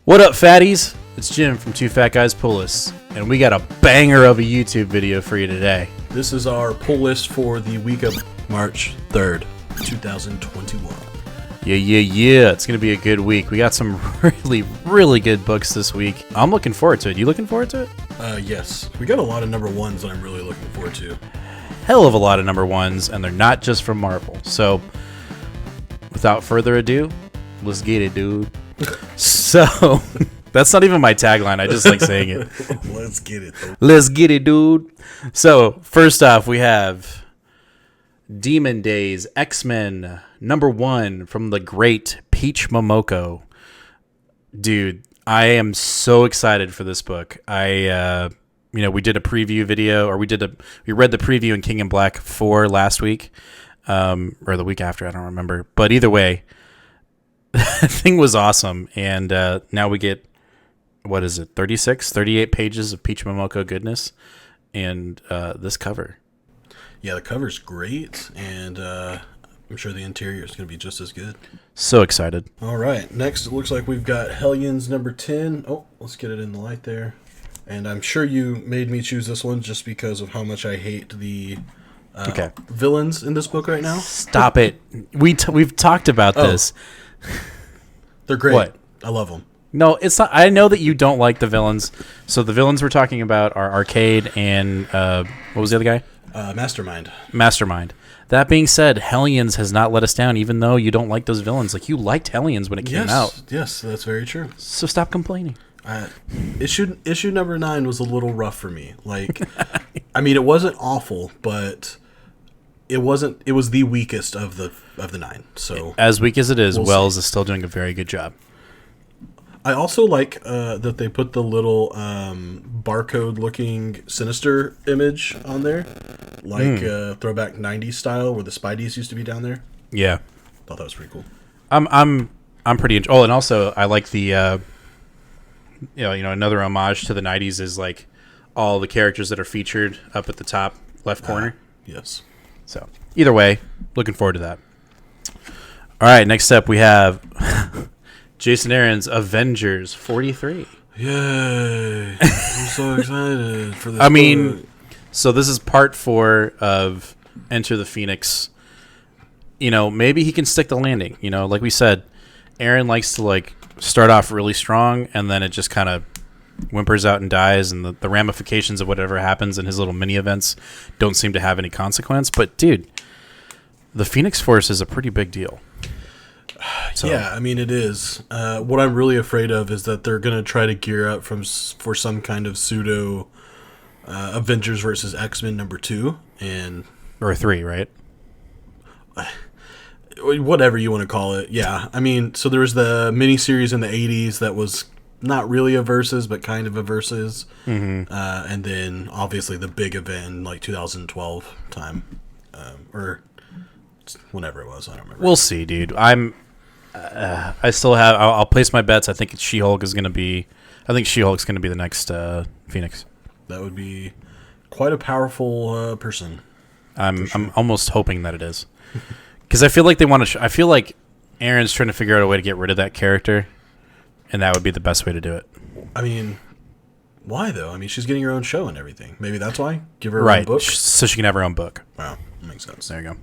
What up, fatties? It's Jim from Two Fat Guys Pull Lists, and we got a banger of a YouTube video for you today. This is our pull list for the week of March 3rd, 2021. Yeah. It's going to be a good week. We got some really good books this week. I'm looking forward to it. You looking forward to it? Yes. We got a lot of number ones that I'm really looking forward to. Hell of a lot of number ones, and they're not just from Marvel. So, without further ado, let's get it, dude. So, that's not even my tagline. I just like saying it. Let's get it. Let's get it, dude. So, first off, we have Demon Days X-Men #1 from the great Peach Momoko. Dude, I am so excited for this book. We did a preview video, or we read the preview in King in Black 4 last week, or the week after, I don't remember. But either way, that thing was awesome, and now we get, 38 pages of Peach Momoko goodness, and this cover. Yeah, the cover's great, and I'm sure the interior is going to be just as good. So excited. All right, next it looks like we've got Hellions #10. Oh, let's get it in the light there. And I'm sure you made me choose this one just because of how much I hate the villains in this book right now. Stop it. We've talked about this. They're great. What? I love them. No, it's not. I know that you don't like the villains. So the villains we're talking about are Arcade and what was the other guy? Mastermind. That being said, Hellions has not let us down, even though you don't like those villains. Like, you liked Hellions when it came out. Yes, that's very true. So stop complaining. Issue number 9 was a little rough for me. Like, I mean, it wasn't awful, but it was the weakest of the 9. So as weak as it is, Wells is still doing a very good job. I also like that they put the little barcode-looking Sinister image on there, like throwback '90s style, where the Spideys used to be down there. Yeah, thought that was pretty cool. I'm pretty. Oh, and also I like the another homage to the '90s is like all the characters that are featured up at the top left corner. Yes. So either way, looking forward to that. All right, next up we have Jason Aaron's Avengers 43. Yay! I'm so excited for this. I mean, so this is part 4 of Enter the Phoenix. Maybe he can stick the landing. Like we said, Aaron likes to start off really strong, and then it just kind of whimpers out and dies, and the ramifications of whatever happens in his little mini events don't seem to have any consequence. But dude, the Phoenix Force is a pretty big deal. So. Yeah, I mean, it is. What I'm really afraid of is that they're going to try to gear up for some kind of pseudo Avengers versus X-Men #2 or 3, right? Whatever you want to call it. Yeah, I mean, so there was the miniseries in the 80s that was not really a versus, but kind of a versus, and then obviously the big event in 2012 time, or whenever it was. I don't remember. We'll see, dude. I still have. I'll place my bets. I think She-Hulk is going to be. I think She-Hulk's going to be the next Phoenix. That would be quite a powerful person. I'm almost hoping that it is, because I feel like they want to. I feel like Aaron's trying to figure out a way to get rid of that character, and that would be the best way to do it. I mean, why though? I mean, she's getting her own show and everything. Maybe that's why. Give her her own book, so she can have her own book. Wow, that makes sense. There you go.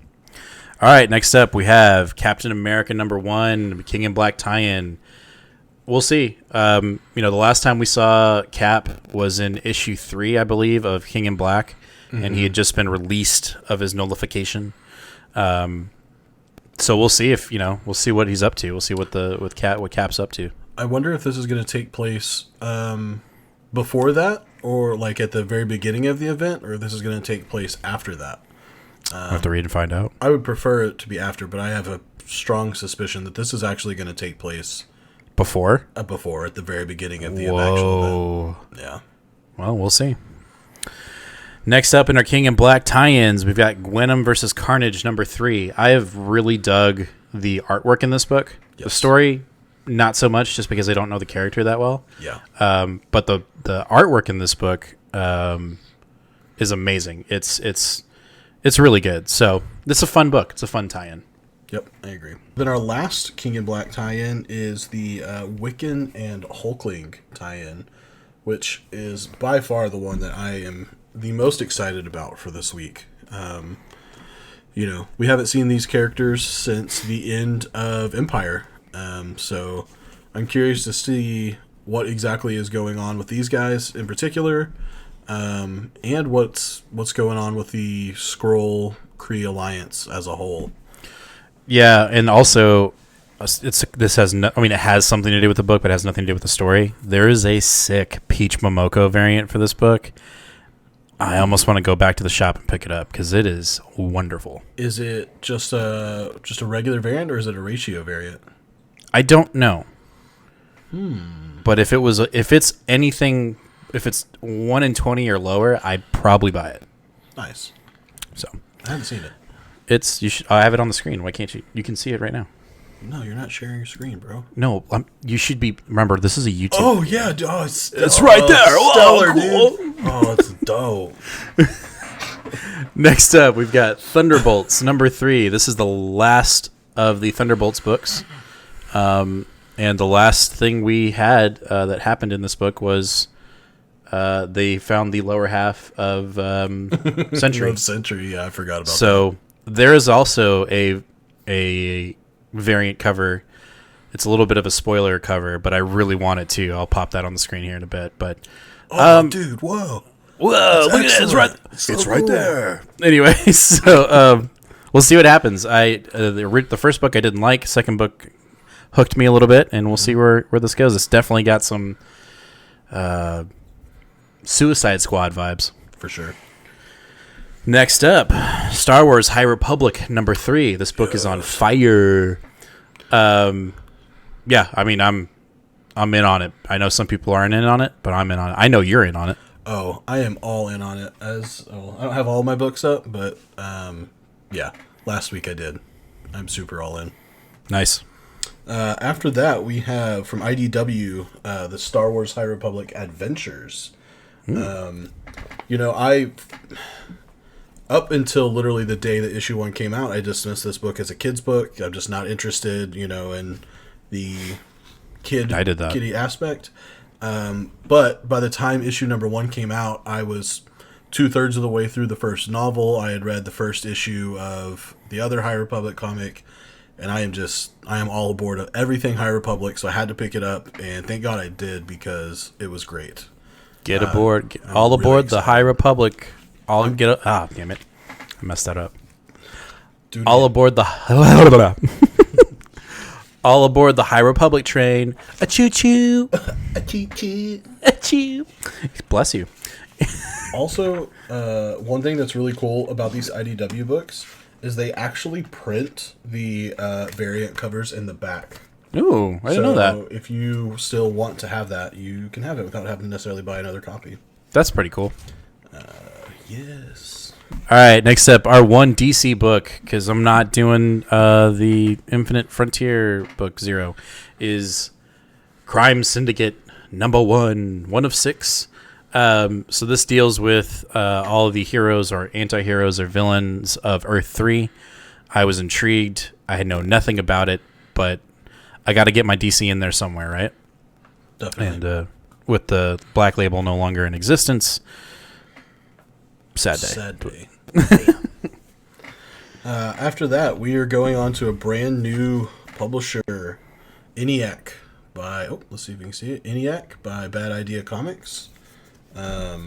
All right, next up we have Captain America #1, King in Black tie-in. We'll see. The last time we saw Cap was in issue 3, I believe, of King in Black, and he had just been released of his nullification. So we'll see if we'll see what he's up to. We'll see what Cap's up to. I wonder if this is going to take place before that, or at the very beginning of the event, or if this is going to take place after that. I'll have to read and find out. I would prefer it to be after, but I have a strong suspicion that this is actually going to take place before? Before, at the very beginning of the actual event. Yeah. Well, we'll see. Next up in our King in Black tie-ins, we've got Gwenom versus Carnage #3. I have really dug the artwork in this book. Yes. The story, not so much, just because I don't know the character that well. Yeah. But the artwork in this book is amazing. It's really good. So it's a fun book. It's a fun tie-in. Yep, I agree. Then our last King in Black tie-in is the Wiccan and Hulkling tie-in, which is by far the one that I am the most excited about for this week. We haven't seen these characters since the end of Empire, so I'm curious to see what exactly is going on with these guys in particular, and what's going on with the Skrull-Kree alliance as a whole. Yeah, and also, it has something to do with the book, but it has nothing to do with the story. There is a sick Peach Momoko variant for this book. I almost want to go back to the shop and pick it up because it is wonderful. Is it just a regular variant, or is it a ratio variant? I don't know. But if it's 1 in 20 or lower, I'd probably buy it. Nice. So I haven't seen it. I have it on the screen. Why can't you? You can see it right now. No, you're not sharing your screen, bro. No, you should be. Remember, this is a YouTube. Oh yeah, it's right there. Stellar, Cool. dude. Oh, it's dope. Next up, we've got Thunderbolts #3. This is the last of the Thunderbolts books, and the last thing we had that happened in this book was they found the lower half of Sentry. Of Sentry, yeah, I forgot about that. So there is also a variant cover. It's a little bit of a spoiler cover, but I really want it to. I'll pop that on the screen here in a bit. But dude, whoa, look at that! It's right there. Anyway, so we'll see what happens. The first book I didn't like. Second book hooked me a little bit, and we'll see where this goes. It's definitely got some Suicide Squad vibes For sure. Next up, Star Wars High Republic #3. This book is on fire. Yeah, I mean, I'm in on it. I know some people aren't in on it, but I'm in on it. I know you're in on it. Oh, I am all in on it. I don't have all my books up, but yeah, last week I did. I'm super all in. Nice. After that, we have from IDW the Star Wars High Republic Adventures. Up until literally the day that issue 1 came out, I dismissed this book as a kid's book. I'm just not interested, in the kiddie aspect. But by the time issue #1 came out, I was 2/3 of the way through the first novel. I had read the first issue of the other High Republic comic, and I am all aboard of everything High Republic, so I had to pick it up, and thank God I did because it was great. Get aboard. All really aboard excited. the High Republic. Damn it. I messed that up. Dude, All aboard the All aboard the High Republic train. A choo choo. a choo. A choo. Bless you. Also, one thing that's really cool about these IDW books is they actually print the variant covers in the back. Ooh, I didn't know that. So if you still want to have that, you can have it without having to necessarily buy another copy. That's pretty cool. Yes. All right, next up, our one DC book, because I'm not doing the Infinite Frontier book 0, is Crime Syndicate #1, 1 of 6. So this deals with all of the heroes or anti-heroes or villains of Earth 3. I was intrigued. I had known nothing about it, but I got to get my DC in there somewhere, right? Definitely. And with the Black Label no longer in existence, sad day. Sad day. After that, we are going on to a brand new publisher, ENIAC by, let's see if we can see it. ENIAC by Bad Idea Comics. I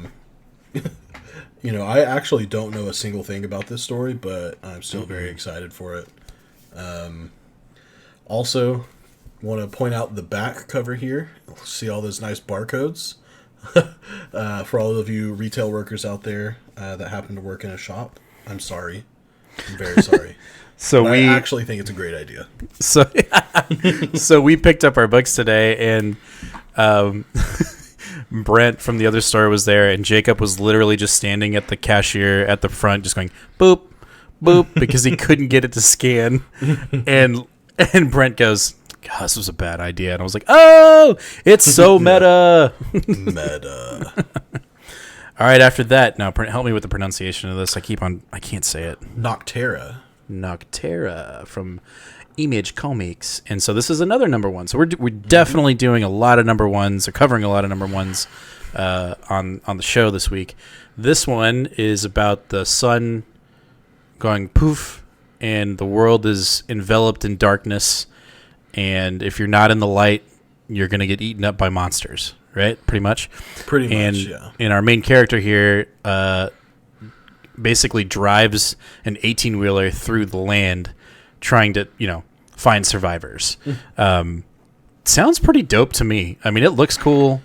actually don't know a single thing about this story, but I'm still very excited for it. Also, want to point out the back cover here. See all those nice barcodes? For all of you retail workers out there that happen to work in a shop, I'm sorry. I'm very sorry. I actually think it's a great idea. So we picked up our books today, and Brent from the other store was there, and Jacob was literally just standing at the cashier at the front, just going boop, boop, because he couldn't get it to scan. And Brent goes, "God, this was a bad idea." And I was like, "Oh, it's so meta." Meta. All right, after that, now help me with the pronunciation of this. I can't say it. Nocterra. Nocterra from Image Comics. And so this is another number one. So we're definitely doing a lot of number ones, or covering a lot of number ones on the show this week. This one is about the sun going poof, and the world is enveloped in darkness. And if you're not in the light, you're going to get eaten up by monsters, right? Pretty much. Yeah. And our main character here basically drives an 18-wheeler through the land trying to, find survivors. Sounds pretty dope to me. I mean, it looks cool.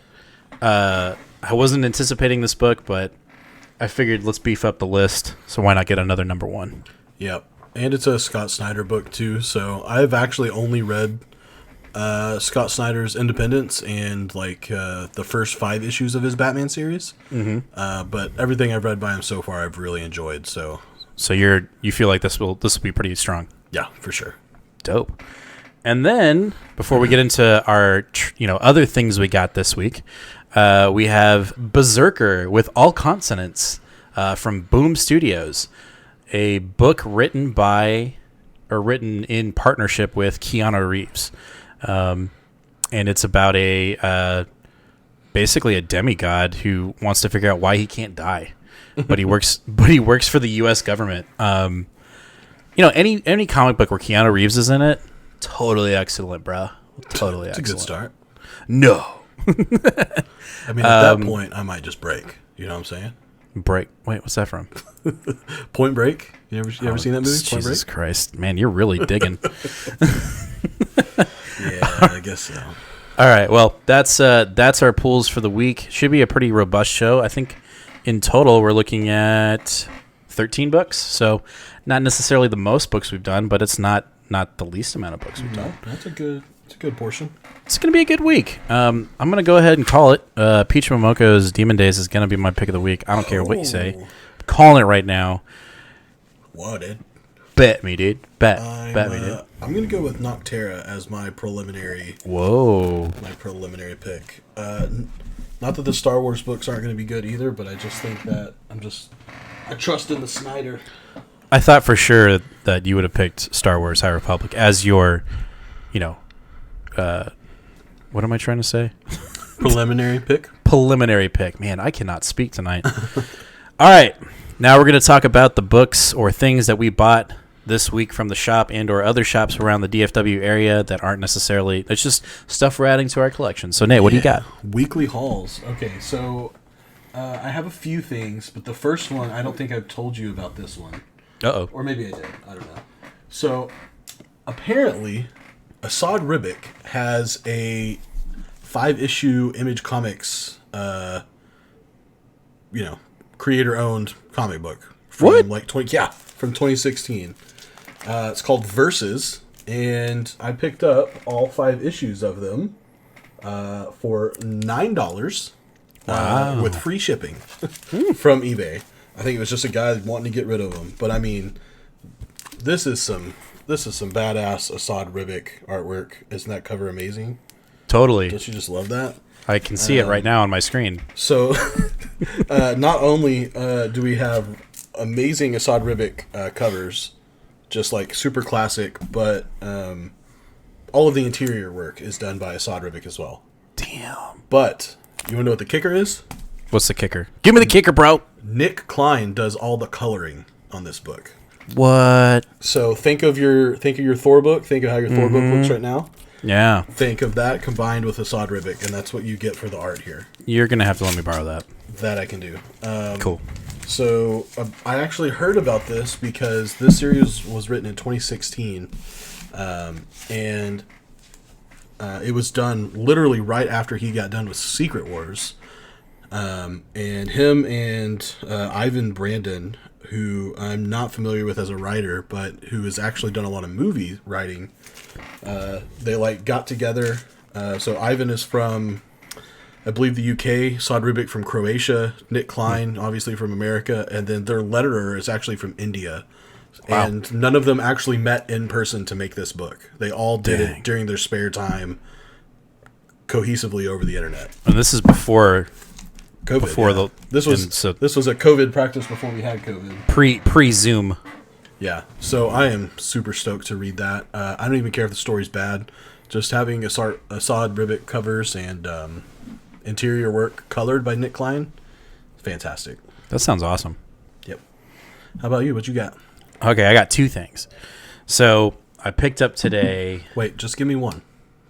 I wasn't anticipating this book, but I figured let's beef up the list, so why not get another number one? Yep. And it's a Scott Snyder book, too, so I've actually only read Scott Snyder's Independence and, the first 5 issues of his Batman series. Mm-hmm. But everything I've read by him so far, I've really enjoyed, so... So you feel like this will be pretty strong? Yeah, for sure. Dope. And then, before we get into our other things we got this week, we have Berserker with all consonants from Boom Studios, a book written in partnership with Keanu Reeves, and it's about basically a demigod who wants to figure out why he can't die, but he works for the U.S. government. Any comic book where Keanu Reeves is in it, totally excellent, bro. Totally it's excellent. It's a good start. No. I mean, at that point, I might just break. You know what I'm saying? Break. Wait, what's that from? Point Break. You ever seen that movie? Point Jesus Break? Christ, man, you're really digging. Yeah, I guess so. All right, well, that's our pools for the week. Should be a pretty robust show. I think in total we're looking at 13 books. So not necessarily the most books we've done, but it's not the least amount of books we've done. That's a good portion. It's going to be a good week. I'm going to go ahead and call it. Peach Momoko's Demon Days is going to be my pick of the week. I don't care what you say. I'm calling it right now. What, dude? Bet me, dude. Bet me, dude. I'm going to go with Nocterra as my preliminary. Whoa. My preliminary pick. Not that the Star Wars books aren't going to be good either, but I just think that I trust in the Snyder. I thought for sure that you would have picked Star Wars High Republic as your, what am I trying to say? Preliminary pick? Preliminary pick. Man, I cannot speak tonight. All right. Now we're going to talk about the books or things that we bought this week from the shop and or other shops around the DFW area that aren't necessarily... It's just stuff we're adding to our collection. So, Nate, what do you got? Weekly hauls. Okay, so I have a few things, but the first one, I don't think I've told you about this one. Uh-oh. Or maybe I did. I don't know. So, apparently, Assad Ribic has a 5-issue Image Comics, creator-owned comic book. From What? from 2016. It's called Versus, and I picked up all 5 issues of them for $9 with free shipping from eBay. I think it was just a guy wanting to get rid of them. But I mean, this is some badass Assad Ribic artwork. Isn't that cover amazing? Totally. Don't you just love that? I can see it right now on my screen. So, not only do we have amazing Assad Ribic covers, just like super classic, but all of the interior work is done by Assad Ribic as well. Damn. But you want to know what the kicker is? What's the kicker? Give me the kicker, bro. Nick Klein does all the coloring on this book. What? So think of your Thor book. Think of how your Thor book looks right now. Yeah. Think of that combined with Assad Ribic, and that's what you get for the art here. You're going to have to let me borrow that. That I can do. Cool. So I actually heard about this because this series was written in 2016, and it was done literally right after he got done with Secret Wars. And him and Ivan Brandon, who I'm not familiar with as a writer, but who has actually done a lot of movie writing, they got together. So Ivan is from, I believe, the UK, Assad Ribic from Croatia, Nick Klein, obviously from America, and then their letterer is actually from India. Wow. And none of them actually met in person to make this book. They all did it during their spare time, cohesively over the internet. And this is before COVID. This was a COVID practice before we had COVID. Pre Zoom. Yeah, so I am super stoked to read that. I don't even care if the story's bad. Just having Assad Ribic covers and interior work colored by Nick Klein, fantastic. That sounds awesome. Yep. How about you? What you got? Okay, I got two things. So I picked up today. Wait, just give me one.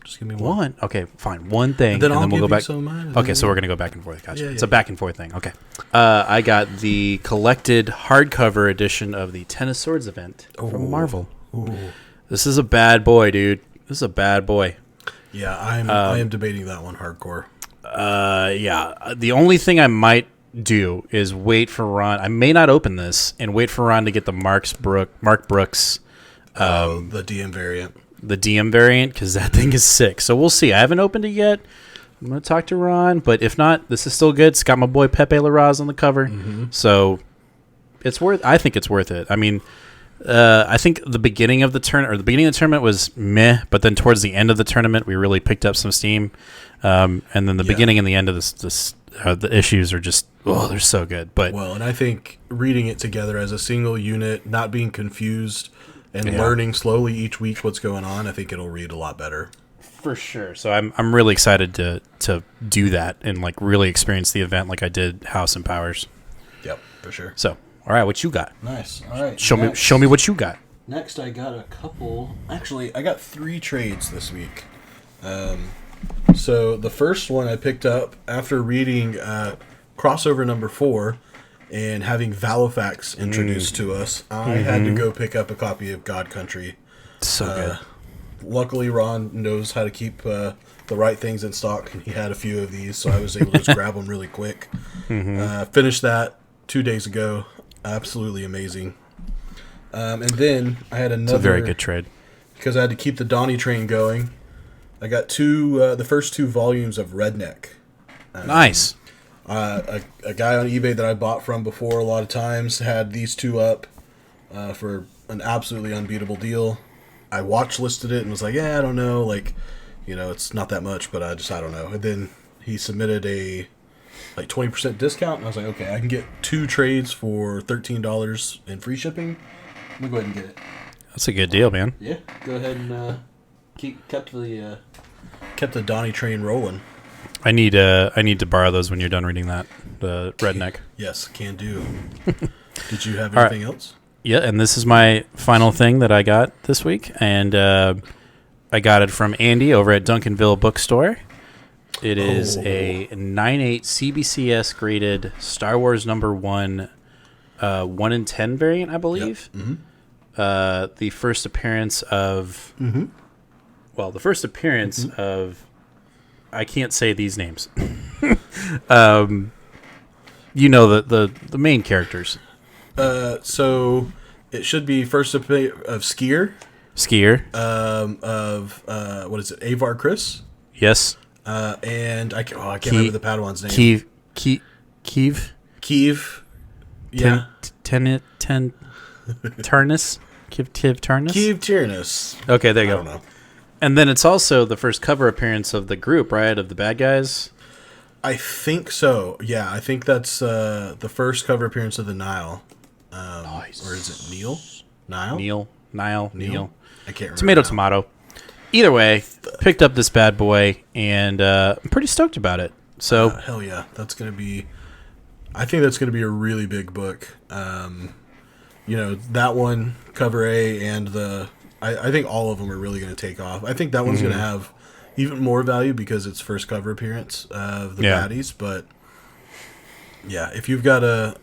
Just give me one. One? Okay, fine. One thing, And then we'll go back. Mine, Okay, so we're gonna go back and forth. Gotcha. Yeah, It's yeah, a back and forth thing. Okay. I got the collected hardcover edition of the Ten of Swords event from Marvel. Ooh. This is a bad boy, dude. This is a bad boy. Yeah, I am debating that one hardcore. Yeah. The only thing I might do is wait for Ron. I may not open this and wait for Ron to get the Mark Brooks, The DM variant. the DM variant, because that thing is sick. So we'll see. I haven't opened it yet. I'm gonna talk to Ron, but if not, this is still good. It's got my boy Pepe Larraz on the cover, so it's worth. I think it's worth it. I mean, I think the beginning of the tournament was meh, but then towards the end of the tournament, we really picked up some steam. And then the beginning and the end of the issues are just they're so good. But well, and I think reading it together as a single unit, not being confused, and learning slowly each week what's going on, I think it'll read a lot better. for sure. So I'm really excited to do that and like really experience the event like I did House and Powers. Yep, for sure. So all right, what you got? Nice. All right. Show me what you got. Next, I got a couple. Actually, I got 3 trades this week. So the first one I picked up after reading crossover number 4 and having Valifax introduced to us. I had to go pick up a copy of God Country. So good. Luckily, Ron knows how to keep the right things in stock, and he had a few of these, so I was able to just grab them really quick. Finished that 2 days ago. Absolutely amazing. And then I had another... It's a very good trade. Because I had to keep the Donnie train going. I got the first 2 volumes of Redneck. Nice. A guy on eBay that I bought from before a lot of times had these 2 up for an absolutely unbeatable deal. I watch listed it and was like, yeah, I don't know, like, you know, it's not that much, but I don't know. And then he submitted a 20% discount, and I was like, okay, I can get 2 trades for $13 in free shipping. I'm gonna go ahead and get it. That's a good deal, man. Yeah, go ahead and kept the Donnie train rolling. I need to borrow those when you're done reading that, the Redneck. Yes, can do. Did you have anything else? Yeah, and this is my final thing that I got this week, and I got it from Andy over at Duncanville Bookstore. It is a 9.8 CBCS graded Star Wars number 1, 1 in 10 variant, I believe. Yep. Mm-hmm. The first appearance of... Mm-hmm. Well, the first appearance of... I can't say these names. You know the main characters. So it should be first of Skier. What is it? Avar Chris. Yes. And I can't remember the Padawan's name. Keeve. Yeah. Turnus. Keeve Turnus. Keeve Turnus. Okay, there you go. I don't know. And then it's also the first cover appearance of the group, right? Of the bad guys. I think so. Yeah, I think that's the first cover appearance of the Nile. Nice. Or is it Neil? Nile? Neil. I can't remember. Tomato. Either way, picked up this bad boy, and I'm pretty stoked about it. So hell yeah, that's gonna be. I think that's gonna be a really big book. You know, that one, cover A, and I think all of them are really gonna take off. I think that one's gonna have even more value because it's first cover appearance of the baddies. But yeah, if you got a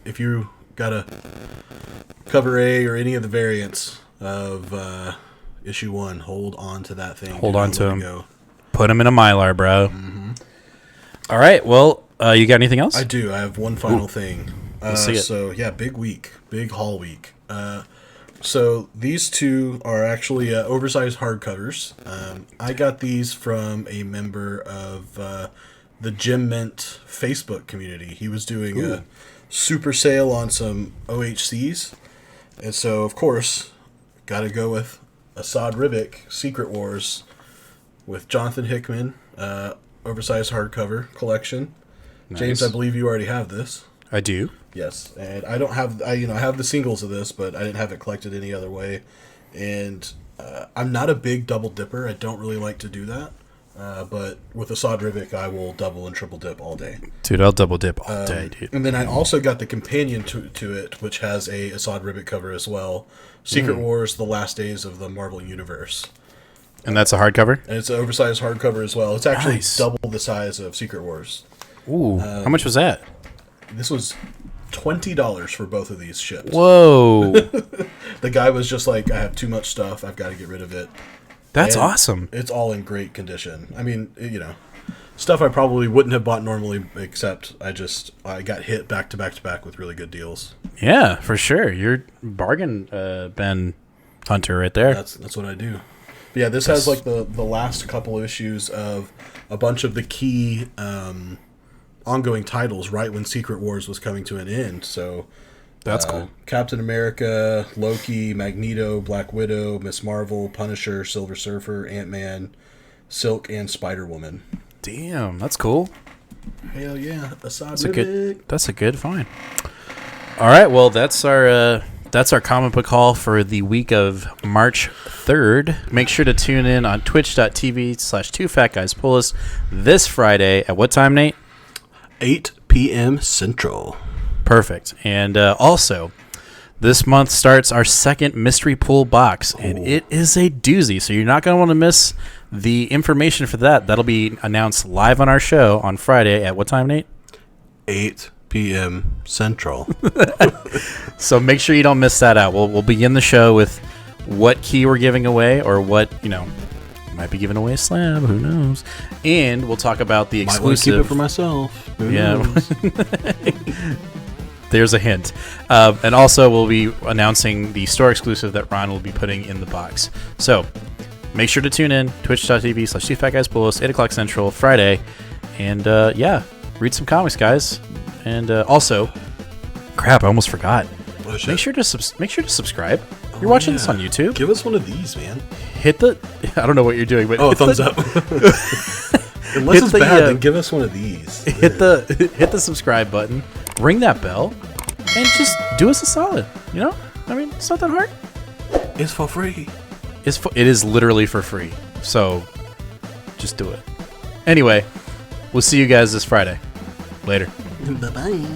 cover A or any of the variants of issue 1, hold on to that thing. Hold on to him. Put him in a Mylar, bro. Mm-hmm. All right. Well, you got anything else? I do. I have one final thing. Let's see it. So yeah, big week, big haul week. So these 2 are actually oversized hardcovers. I got these from a member of the Gem Mint Facebook community. He was doing a super sale on some OHCs, and so of course, got to go with Assad Ribic Secret Wars with Jonathan Hickman, oversized hardcover collection. Nice. James, I believe you already have this. I do. Yes, and I don't have I have the singles of this, but I didn't have it collected any other way. And I'm not a big double dipper. I don't really like to do that. But with Assad Ribic, I will double and triple dip all day. Dude, I'll double dip all day, dude. And then I also got the companion to it, which has a Assad Ribic cover as well. Secret Wars: The Last Days of the Marvel Universe. And that's a hardcover? And it's an oversized hardcover as well. It's actually Nice. double the size of Secret Wars. Ooh, how much was that? This was $20 for both of these ships. Whoa. The guy was just like, I have too much stuff. I've got to get rid of it. That's And awesome. It's all in great condition. I mean, stuff I probably wouldn't have bought normally, except I got hit back to back to back with really good deals. Yeah, for sure. You're bargain bin hunter right there. That's what I do. But yeah, this has like the last couple of issues of a bunch of the key ongoing titles right when Secret Wars was coming to an end. So That's cool. Captain America, Loki, Magneto, Black Widow, Miss Marvel, Punisher, Silver Surfer, Ant-Man, Silk, and Spider-Woman. Damn, that's cool. Hell yeah, Assad That's a good find. All right, well, that's our comic book haul for the week of March 3rd. Make sure to tune in on twitch.tv/2fatguyspullus this Friday at what time, Nate? 8 p.m. Central. Perfect. And also, this month starts our second mystery pool box, and it is a doozy. So you're not going to want to miss the information for that. That'll be announced live on our show on Friday at what time, Nate? 8 p.m. Central. So make sure you don't miss that out. We'll begin the show with what key we're giving away, or what, might be giving away a slab. Who knows? And we'll talk about the exclusive. Might want to keep it for myself. Who knows? There's a hint. And also, we'll be announcing the store exclusive that Ron will be putting in the box. So make sure to tune in, twitch.tv/2fatguyspullus, 8 o'clock Central, Friday. And read some comics, guys. And also, crap, I almost forgot. Oh, shit. Make sure to subscribe. You're watching this on YouTube. Give us one of these, man. Hit the... I don't know what you're doing, but... Oh, thumbs up. Unless it's bad, then give us one of these. Hit the subscribe button. Ring that bell. And just do us a solid. I mean, it's not that hard. It's for free. It is literally for free. So, just do it. Anyway, we'll see you guys this Friday. Later. Bye-bye.